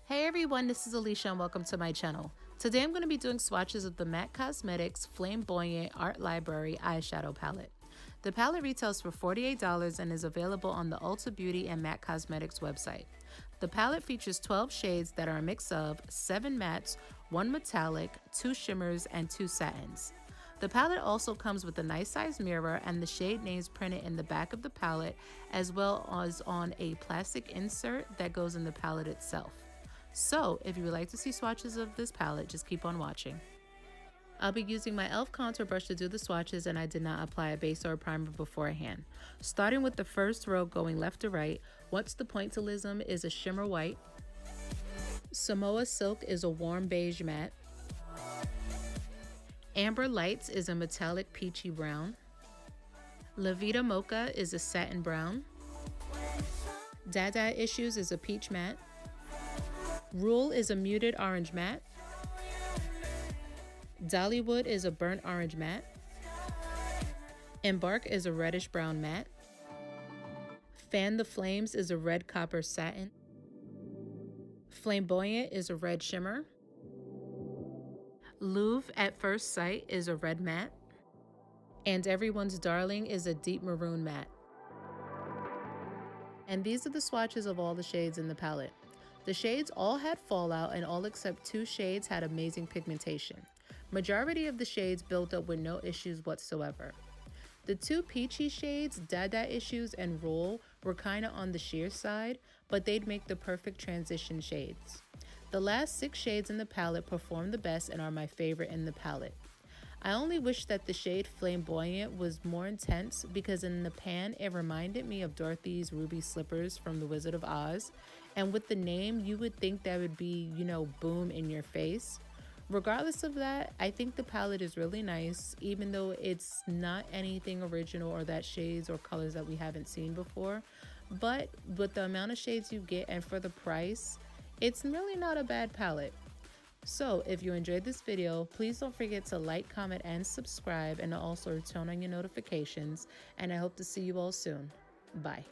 Hey everyone, this is Alicia and welcome to my channel. Today I'm going to be doing swatches of the MAC Cosmetics Flame-Boyant Art Library Eyeshadow Palette. The palette retails for $48 and is available on the Ulta Beauty and MAC Cosmetics website. The palette features 12 shades that are a mix of 7 mattes, 1 metallic, 2 shimmers, and 2 satins. The palette also comes with a nice size mirror and the shade names printed in the back of the palette, as well as on a plastic insert that goes in the palette itself. So if you would like to see swatches of this palette, just keep on watching. I'll be using my e.l.f. contour brush to do the swatches, and I did not apply a base or a primer beforehand. Starting with the first row going left to right, What's the Pointillism is a shimmer white. Samoa Silk is a warm beige matte. Amber Lights is a metallic peachy brown. La Vida Mocha is a satin brown. Dada Issues is a peach matte. Rule is a muted orange matte. Dollywood is a burnt orange matte. Embark is a reddish brown matte. Fan the Flames is a red copper satin. Flamboyant is a red shimmer. Louvre at First Sight is a red matte. And Everyone's Darling is a deep maroon matte. And these are the swatches of all the shades in the palette. The shades all had fallout and all except 2 shades had amazing pigmentation. Majority of the shades built up with no issues whatsoever. The 2 peachy shades, Dada Issues and Roll, were kinda on the sheer side, but they'd make the perfect transition shades. The last 6 shades in the palette perform the best and are my favorite in the palette. I only wish that the shade Flamboyant was more intense because in the pan it reminded me of Dorothy's ruby slippers from The Wizard of Oz, and with the name you would think that would be, boom in your face. Regardless of that, I think the palette is really nice, even though it's not anything original or that shades or colors that we haven't seen before. But with the amount of shades you get and for the price, it's really not a bad palette. So if you enjoyed this video, please don't forget to like, comment, and subscribe, and also turn on your notifications. And I hope to see you all soon. Bye.